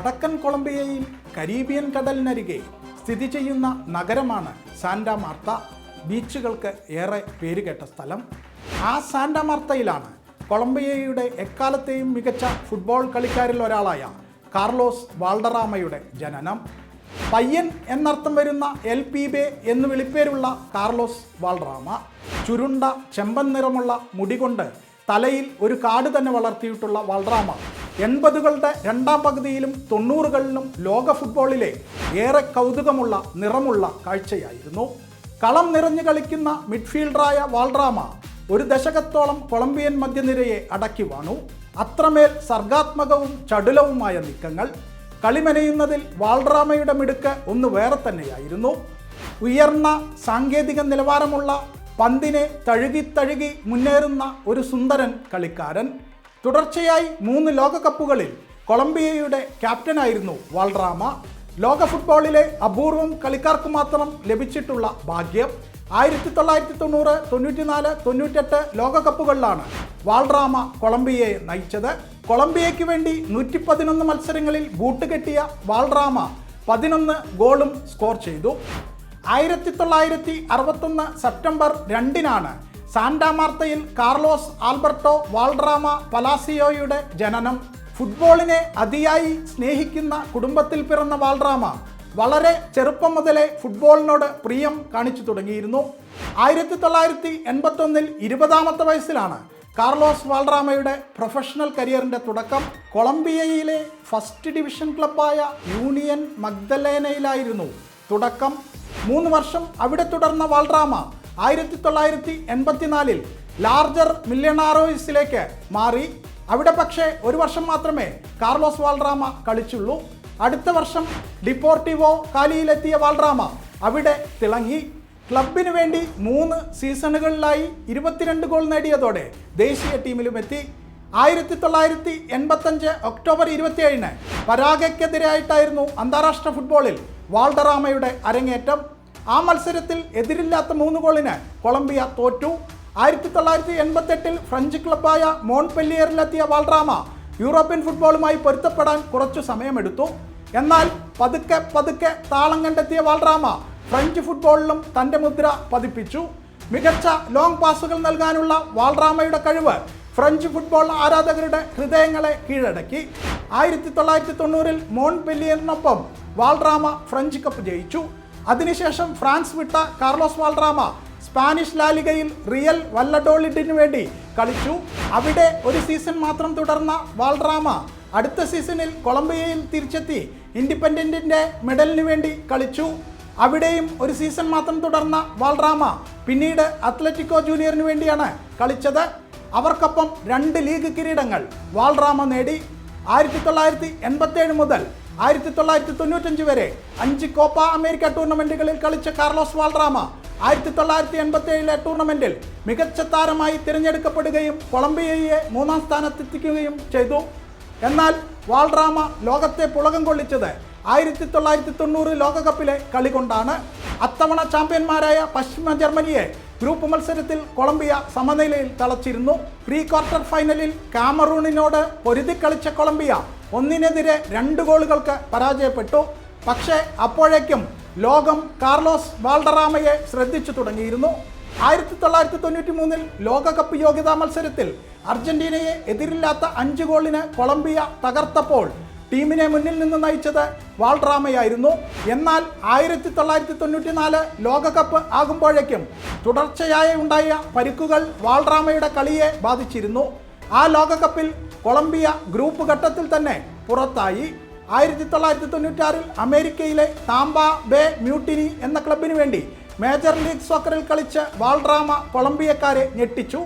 വടക്കൻ കൊളംബിയയിൽ കരീബിയൻ കടലിനരികെ സ്ഥിതി ചെയ്യുന്ന നഗരമാണ് സാന്റാ മാർത്ത. ബീച്ചുകൾക്ക് ഏറെ പേരുകേട്ട സ്ഥലം. ആ സാന്റാ മാർത്തയിലാണ് കൊളംബിയയുടെ എക്കാലത്തെയും മികച്ച ഫുട്ബോൾ കളിക്കാരിൽ ഒരാളായ കാർലോസ് വാൾഡറാമയുടെ ജനനം. പയ്യൻ എന്നർത്ഥം വരുന്ന എൽ പീബെ എന്ന് വിളിപ്പേരുള്ള കാർലോസ് വാൾഡറാമ ചുരുണ്ട ചെമ്പൻ നിറമുള്ള മുടികൊണ്ട് തലയിൽ ഒരു കാട് തന്നെ വളർത്തിയിട്ടുള്ള വാൾഡറാമ 80കളുടെ രണ്ടാം പകുതിയിലും 90കളിലും ലോക ഫുട്ബോളിലെ ഏറെ കൗതുകമുള്ള നിറമുള്ള കാഴ്ചയായിരുന്നു. കളം നിറഞ്ഞു കളിക്കുന്ന മിഡ്ഫീൽഡറായ വാൾഡറാമ ഒരു ദശകത്തോളം കൊളംബിയൻ മധ്യനിരയെ അടക്കി വാണു. അത്രമേൽ സർഗാത്മകവും ചടുലവുമായ നീക്കങ്ങൾ. കളിമെനയുന്നതിൽ വാൾഡറാമയുടെ മിടുക്ക് ഒന്ന് വേറെ തന്നെയായിരുന്നു. ഉയർന്ന സാങ്കേതിക നിലവാരമുള്ള പന്തിനെ തഴുകി മുന്നേറുന്ന ഒരു സുന്ദരൻ കളിക്കാരൻ. തുടർച്ചയായി 3 ലോകകപ്പുകളിൽ കൊളംബിയയുടെ ക്യാപ്റ്റനായിരുന്നു വാൾഡറാമ. ലോക ഫുട്ബോളിലെ അപൂർവം കളിക്കാർക്ക് മാത്രം ലഭിച്ചിട്ടുള്ള ഭാഗ്യം. 1990, 94, 98 ലോകകപ്പുകളിലാണ് വാൾഡറാമ കൊളംബിയയെ നയിച്ചത്. കൊളംബിയയ്ക്ക് വേണ്ടി 111 മത്സരങ്ങളിൽ ബൂട്ട് കെട്ടിയ വാൾഡറാമ 11 ഗോളും സ്കോർ ചെയ്തു. 1961 സെപ്റ്റംബർ 2-നാണ് സാന്റാ മാർത്തയിൽ കാർലോസ് ആൽബർട്ടോ വാൾഡറാമ പലാസിയോയുടെ ജനനം. ഫുട്ബോളിനെ അതിയായി സ്നേഹിക്കുന്ന കുടുംബത്തിൽ പിറന്ന വാൾഡറാമ വളരെ ചെറുപ്പം മുതലേ ഫുട്ബോളിനോട് പ്രിയം കാണിച്ചു തുടങ്ങിയിരുന്നു. 1981 20ാമത്തെ വയസ്സിലാണ് കാർലോസ് വാൾഡറാമയുടെ പ്രൊഫഷണൽ കരിയറിൻ്റെ തുടക്കം. കൊളംബിയയിലെ ഫസ്റ്റ് ഡിവിഷൻ ക്ലബ്ബായ യൂണിയൻ മഗ്ദലേനയിലായിരുന്നു തുടക്കം. 3 വർഷം അവിടെ തുടർന്ന വാൾഡറാമ 1984 ലാർജർ മില്യണാരോസിലേക്ക് മാറി. അവിടെ പക്ഷേ 1 വർഷം മാത്രമേ കാർലോസ് വാൾഡറാമ കളിച്ചുള്ളൂ. അടുത്ത വർഷം ഡിപ്പോർട്ടിവോ കാലിയിലെത്തിയ വാൾഡറാമ അവിടെ തിളങ്ങി. ക്ലബിന് വേണ്ടി 3 സീസണുകളിലായി 22 ഗോൾ നേടിയതോടെ ദേശീയ ടീമിലുമെത്തി. 1985 ഒക്ടോബർ 27-ന് പരാഗ്വയ്ക്കെതിരായിട്ടായിരുന്നു അന്താരാഷ്ട്ര ഫുട്ബോളിൽ വാൾഡറാമയുടെ അരങ്ങേറ്റം. ആ മത്സരത്തിൽ എതിരില്ലാത്ത 3 ഗോളിന് കൊളംബിയ തോറ്റു. 1988 ഫ്രഞ്ച് ക്ലബ്ബായ മോൺപെല്ലിയറിലെത്തിയ വാൾഡറാമ യൂറോപ്യൻ ഫുട്ബോളുമായി പൊരുത്തപ്പെടാൻ കുറച്ചു സമയമെടുത്തു. എന്നാൽ പതുക്കെ താളം കണ്ടെത്തിയ വാൾഡറാമ ഫ്രഞ്ച് ഫുട്ബോളിലും തൻ്റെ മുദ്ര പതിപ്പിച്ചു. മികച്ച ലോങ് പാസുകൾ നൽകാനുള്ള വാൾഡറാമയുടെ കഴിവ് ഫ്രഞ്ച് ഫുട്ബോൾ ആരാധകരുടെ ഹൃദയങ്ങളെ കീഴടക്കി. 1990 മോൺപെല്ലിയറിനൊപ്പം വാൾഡറാമ ഫ്രഞ്ച് കപ്പ് ജയിച്ചു. അതിനുശേഷം ഫ്രാൻസ് വിട്ട കാർലോസ് വാൾഡറാമ സ്പാനിഷ് ലാലിഗയിൽ റിയൽ വല്ലഡോളിഡിനു വേണ്ടി കളിച്ചു. അവിടെ ഒരു സീസൺ മാത്രം തുടർന്ന വാൾഡറാമ അടുത്ത സീസണിൽ കൊളംബിയയിൽ തിരിച്ചെത്തി ഇൻഡിപെൻഡന്റിന്റെ മെഡലിന് വേണ്ടി കളിച്ചു. അവിടെയും ഒരു സീസൺ മാത്രം തുടർന്ന വാൾഡറാമ പിന്നീട് അത്ലറ്റിക്കോ ജൂനിയറിന് വേണ്ടിയാണ് കളിച്ചത്. അവർക്കൊപ്പം 2 ലീഗ് കിരീടങ്ങൾ വാൾഡറാമ നേടി. 1987 മുതൽ 1995 വരെ 5 കോപ്പ അമേരിക്ക ടൂർണമെന്റുകളിൽ കളിച്ച കാർലോസ് വാൾഡറാമ 1987 ടൂർണമെന്റിൽ മികച്ച താരമായി തിരഞ്ഞെടുക്കപ്പെടുകയും കൊളംബിയയെ 3ാം സ്ഥാനത്തെത്തിക്കുകയും ചെയ്തു. എന്നാൽ വാൾഡറാമ ലോകത്തെ പുളകം കൊള്ളിച്ചത് 1990 ലോകകപ്പിലെ കളി കൊണ്ടാണ്. അത്തവണ ചാമ്പ്യന്മാരായ പശ്ചിമ ജർമ്മനിയെ ഗ്രൂപ്പ് മത്സരത്തിൽ കൊളംബിയ സമനിലയിൽ തളച്ചിരുന്നു. പ്രീ ക്വാർട്ടർ ഫൈനലിൽ കാമറൂണിനോട് പൊരുതി കളിച്ച കൊളംബിയ 1-നെതിരെ 2 ഗോളുകൾക്ക് പരാജയപ്പെട്ടു. പക്ഷേ അപ്പോഴേക്കും ലോകം കാർലോസ് വാൾഡറാമയെ ശ്രദ്ധിച്ചു തുടങ്ങിയിരുന്നു. 1993 ലോകകപ്പ് യോഗ്യതാ മത്സരത്തിൽ അർജന്റീനയെ എതിരില്ലാത്ത 5 ഗോളിന് കൊളംബിയ തകർത്തപ്പോൾ ടീമിനെ മുന്നിൽ നിന്ന് നയിച്ചത് വാൾഡറാമയായിരുന്നു. എന്നാൽ 1994 ലോകകപ്പ് ആകുമ്പോഴേക്കും തുടർച്ചയായി ഉണ്ടായ പരിക്കുകൾ വാൾഡറാമയുടെ കളിയെ ബാധിച്ചിരുന്നു. ആ ലോകകപ്പിൽ കൊളംബിയ ഗ്രൂപ്പ് ഘട്ടത്തിൽ തന്നെ പുറത്തായി. 1996 അമേരിക്കയിലെ താമ്പ ബേ മ്യൂട്ടിനി എന്ന ക്ലബിന് വേണ്ടി മേജർ ലീഗ് സോക്കറിൽ കളിച്ച് വാൾഡറാമ കൊളംബിയക്കാരെ ഞെട്ടിച്ചു.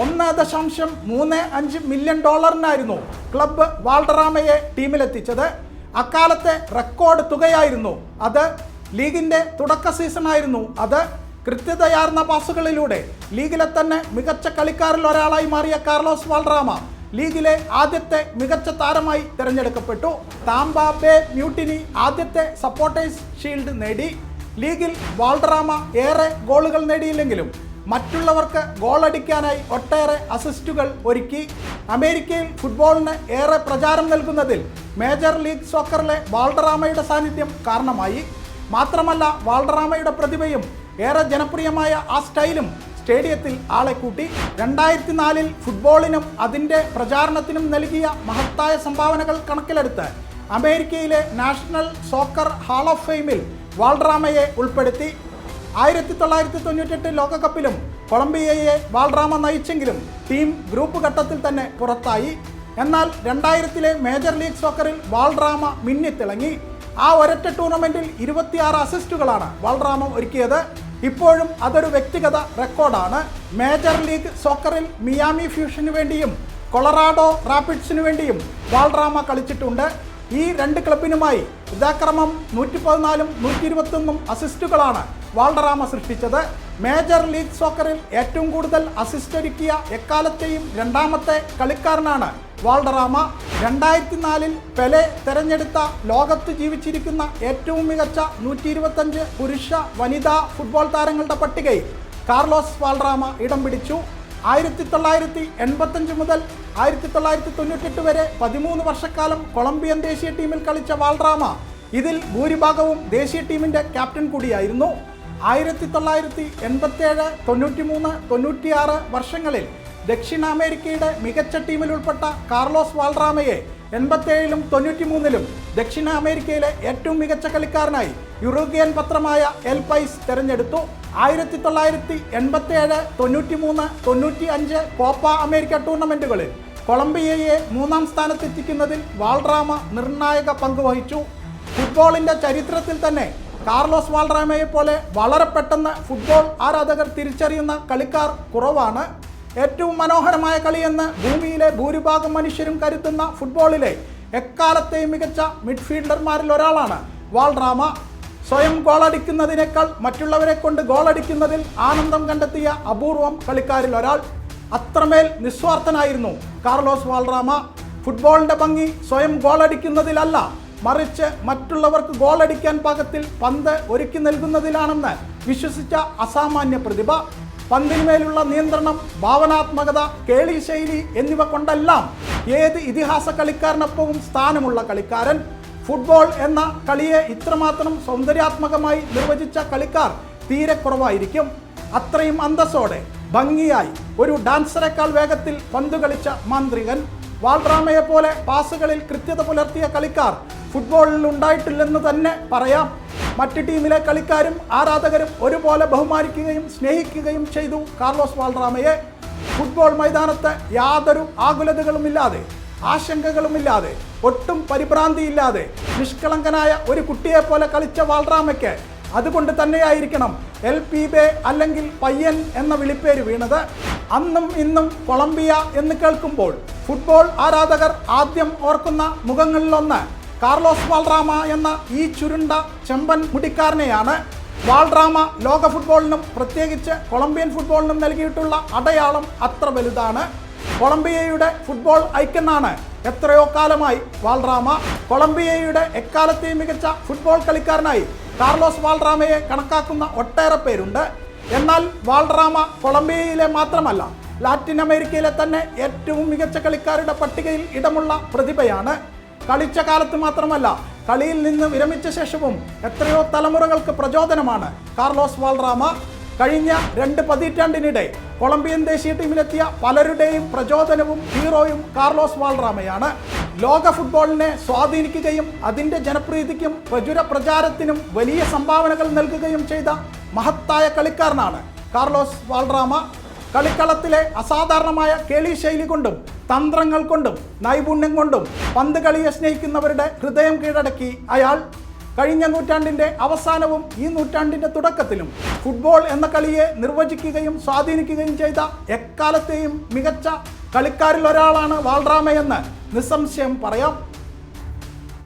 $1.35 മില്യൺ ക്ലബ്ബ് വാൾഡറാമയെ ടീമിലെത്തിച്ചത്. അക്കാലത്തെ റെക്കോർഡ് തുകയായിരുന്നു അത്. ലീഗിൻ്റെ തുടക്ക സീസണായിരുന്നു അത്. കൃത്യതയാർന്ന പാസുകളിലൂടെ ലീഗിലെ തന്നെ മികച്ച കളിക്കാരിൽ ഒരാളായി മാറിയ കാർലോസ് വാൾഡറാമ ലീഗിലെ ആദ്യത്തെ മികച്ച താരമായി തിരഞ്ഞെടുക്കപ്പെട്ടു. താമ്പ ബേ മ്യൂട്ടിനി ആദ്യത്തെ സപ്പോർട്ടേഴ്സ് ഷീൽഡ് നേടി. ലീഗിൽ വാൾഡറാമ ഏറെ ഗോളുകൾ നേടിയില്ലെങ്കിലും മറ്റുള്ളവർക്ക് ഗോളടിക്കാനായി ഒട്ടേറെ അസിസ്റ്റുകൾ ഒരുക്കി. അമേരിക്കയിൽ ഫുട്ബോളിന് ഏറെ പ്രചാരം നൽകുന്നതിൽ മേജർ ലീഗ് സോക്കറിലെ വാൾഡറാമയുടെ സാന്നിധ്യം കാരണമായി. മാത്രമല്ല, വാൾഡറാമയുടെ പ്രതിഭയും ഏറെ ജനപ്രിയമായ ആ സ്റ്റൈലും സ്റ്റേഡിയത്തിൽ ആളെ കൂട്ടി. 2004 ഫുട്ബോളിനും അതിൻ്റെ പ്രചാരണത്തിനും നൽകിയ മഹത്തായ സംഭാവനകൾ കണക്കിലെടുത്ത് അമേരിക്കയിലെ നാഷണൽ സോക്കർ ഹാൾ ഓഫ് ഫെയിമിൽ വാൾഡറാമയെ ഉൾപ്പെടുത്തി. 1998 ലോകകപ്പിലും കൊളംബിയയെ വാൾഡറാമ നയിച്ചെങ്കിലും ടീം ഗ്രൂപ്പ് ഘട്ടത്തിൽ തന്നെ പുറത്തായി. എന്നാൽ 2000 മേജർ ലീഗ് സോക്കറിൽ വാൾഡറാമ മിന്നിത്തിളങ്ങി. ആ ഒരൊറ്റ ടൂർണമെൻറ്റിൽ 26 അസിസ്റ്റുകളാണ് വാൾഡറാമ ഒരുക്കിയത്. ഇപ്പോഴും അതൊരു വ്യക്തിഗത റെക്കോർഡാണ്. മേജർ ലീഗ് സോക്കറിൽ മിയാമി ഫ്യൂഷന് വേണ്ടിയും കൊളറാഡോ റാപ്പിഡ്സിനു വേണ്ടിയും വാൾഡറാമ കളിച്ചിട്ടുണ്ട്. ഈ രണ്ട് ക്ലബിനുമായി യഥാക്രമം 114ഉം 121ഉം അസിസ്റ്റുകളാണ് വാൾഡറാമ സൃഷ്ടിച്ചത്. മേജർ ലീഗ് സോക്കറിൽ ഏറ്റവും കൂടുതൽ അസിസ്റ്റ് ഒരുക്കിയ എക്കാലത്തെയും രണ്ടാമത്തെ കളിക്കാരനാണ് വാൾഡറാമ. 2004 പെലെ തെരഞ്ഞെടുത്ത ലോകത്ത് ജീവിച്ചിരിക്കുന്ന ഏറ്റവും മികച്ച 125 പുരുഷ വനിതാ ഫുട്ബോൾ താരങ്ങളുടെ പട്ടികയിൽ കാർലോസ് വാൾഡറാമ ഇടം പിടിച്ചു. 1985 മുതൽ 1998 വരെ 13 വർഷക്കാലം കൊളംബിയൻ ദേശീയ ടീമിൽ കളിച്ച വാൾഡറാമ ഇതിൽ ഭൂരിഭാഗവും ദേശീയ ടീമിൻ്റെ ക്യാപ്റ്റൻ കൂടിയായിരുന്നു. 1987, 93, 96 വർഷങ്ങളിൽ ദക്ഷിണ അമേരിക്കയുടെ മികച്ച ടീമിൽ ഉൾപ്പെട്ട കാർലോസ് വാൾഡറാമയെ 87ലും 93ലും ദക്ഷിണ അമേരിക്കയിലെ ഏറ്റവും മികച്ച കളിക്കാരനായി യുറോഗ്യൻ പത്രമായ എൽ പൈസ് തെരഞ്ഞെടുത്തു. 1987, 93, 95 കോപ്പ അമേരിക്ക ടൂർണമെൻറ്റുകളിൽ കൊളംബിയയെ 3ാം സ്ഥാനത്തെത്തിക്കുന്നതിൽ വാൾഡറാമ നിർണായക പങ്കുവഹിച്ചു. ഫുട്ബോളിൻ്റെ ചരിത്രത്തിൽ തന്നെ കാർലോസ് വാൾഡറാമയെ പോലെ വളരെ പെട്ടെന്ന് ഫുട്ബോൾ ആരാധകർ തിരിച്ചറിയുന്ന കളിക്കാർ കുറവാണ്. ഏറ്റവും മനോഹരമായ കളിയെന്ന് ഭൂമിയിലെ ഭൂരിഭാഗം മനുഷ്യരും കരുതുന്ന ഫുട്ബോളിലെ എക്കാലത്തെയും മികച്ച മിഡ്ഫീൽഡർമാരിൽ ഒരാളാണ് വാൾഡറാമ. സ്വയം ഗോളടിക്കുന്നതിനേക്കാൾ മറ്റുള്ളവരെ കൊണ്ട് ഗോളടിക്കുന്നതിൽ ആനന്ദം കണ്ടെത്തിയ അപൂർവം കളിക്കാരിൽ ഒരാൾ. അത്രമേൽ നിസ്വാർത്ഥനായിരുന്നു കാർലോസ് വാൾഡറാമ. ഫുട്ബോളിൻ്റെ ഭംഗി സ്വയം ഗോളടിക്കുന്നതിലല്ല, മറിച്ച് മറ്റുള്ളവർക്ക് ഗോളടിക്കാൻ പാകത്തിൽ പന്ത് ഒരുക്കി നൽകുന്നതിലാണെന്ന് വിശ്വസിച്ച അസാമാന്യ പ്രതിഭ. പന്തിന്മേലുള്ള നിയന്ത്രണം, ഭാവനാത്മകത, കേളി ശൈലി എന്നിവ കൊണ്ടെല്ലാം ഏത് ഇതിഹാസ കളിക്കാരനൊപ്പവും സ്ഥാനമുള്ള കളിക്കാരൻ. ഫുട്ബോൾ എന്ന കളിയെ ഇത്രമാത്രം സൗന്ദര്യാത്മകമായി നിർവചിച്ച കളിക്കാർ തീരെ കുറവായിരിക്കും. അത്രയും അന്തസ്സോടെ ഭംഗിയായി ഒരു ഡാൻസറേക്കാൾ വേഗത്തിൽ പന്ത് കളിച്ച മാന്ത്രികൻ. വാൾഡറാമയെ പോലെ പാസുകളിൽ കൃത്യത പുലർത്തിയ കളിക്കാർ ഫുട്ബോളിൽ ഉണ്ടായിട്ടില്ലെന്ന് തന്നെ പറയാം. മറ്റ് ടീമിലെ കളിക്കാരും ആരാധകരും ഒരുപോലെ ബഹുമാനിക്കുകയും സ്നേഹിക്കുകയും ചെയ്തു കാർലോസ് വാൾഡറാമയെ. ഫുട്ബോൾ മൈതാനത്ത് യാതൊരു ആകുലതകളുമില്ലാതെ, ആശങ്കകളുമില്ലാതെ, ഒട്ടും പരിഭ്രാന്തിയില്ലാതെ നിഷ്കളങ്കനായ ഒരു കുട്ടിയെപ്പോലെ കളിച്ച വാൾഡറാമയ്ക്ക് അതുകൊണ്ട് തന്നെയായിരിക്കണം എൽ പീബെ അല്ലെങ്കിൽ പയ്യൻ എന്ന വിളിപ്പേര് വീണത്. അന്നും ഇന്നും കൊളംബിയ എന്ന് കേൾക്കുമ്പോൾ ഫുട്ബോൾ ആരാധകർ ആദ്യം ഓർക്കുന്ന മുഖങ്ങളിലൊന്ന് കാർലോസ് വാൾഡറാമ എന്ന ഈ ചുരുണ്ട ചെമ്പൻ മുടിക്കാരനെയാണ്. വാൾഡറാമ ലോക ഫുട്ബോളിനും പ്രത്യേകിച്ച് കൊളംബിയൻ ഫുട്ബോളിനും നൽകിയിട്ടുള്ള അടയാളം അത്ര വലുതാണ്. കൊളംബിയയുടെ ഫുട്ബോൾ ഐക്കണാണ് എത്രയോ കാലമായി വാൾഡറാമ. കൊളംബിയയുടെ എക്കാലത്തെയും മികച്ച ഫുട്ബോൾ കളിക്കാരനായി കാർലോസ് വാൾഡറാമയെ കണക്കാക്കുന്ന ഒട്ടേറെ പേരുണ്ട്. എന്നാൽ വാൾഡറാമ കൊളംബിയയിലെ മാത്രമല്ല, ലാറ്റിൻ അമേരിക്കയിലെ തന്നെ ഏറ്റവും മികച്ച കളിക്കാരുടെ പട്ടികയിൽ ഇടമുള്ള പ്രതിഭയാണ്. കളിച്ച കാലത്ത് മാത്രമല്ല, കളിയിൽ നിന്ന് വിരമിച്ച ശേഷവും എത്രയോ തലമുറകൾക്ക് പ്രചോദനമാണ് കാർലോസ് വാൾഡറാമ. കഴിഞ്ഞ 2 പതിറ്റാണ്ടിനിടെ കൊളംബിയൻ ദേശീയ ടീമിലെത്തിയ പലരുടെയും പ്രചോദനവും ഹീറോയും കാർലോസ് വാൾഡറാമയാണ്. ലോക ഫുട്ബോളിനെ സ്വാധീനിക്കുകയും അതിൻ്റെ ജനപ്രീതിക്കും പ്രചുര പ്രചാരത്തിനും വലിയ സംഭാവനകൾ നൽകുകയും ചെയ്ത മഹത്തായ കളിക്കാരനാണ് കാർലോസ് വാൾഡറാമ. കളിക്കളത്തിലെ അസാധാരണമായ കേളി ശൈലി കൊണ്ടും തന്ത്രങ്ങൾ കൊണ്ടും നൈപുണ്യം കൊണ്ടും പന്ത് കളിയെ സ്നേഹിക്കുന്നവരുടെ ഹൃദയം കീഴടക്കി അയാൾ. കഴിഞ്ഞ നൂറ്റാണ്ടിൻ്റെ അവസാനവും ഈ നൂറ്റാണ്ടിൻ്റെ തുടക്കത്തിലും ഫുട്ബോൾ എന്ന കളിയെ നിർവചിക്കുകയും സ്വാധീനിക്കുകയും ചെയ്ത എക്കാലത്തെയും മികച്ച കളിക്കാരിൽ ഒരാളാണ് വാൾഡറാമയെന്ന് നിസ്സംശയം പറയാം.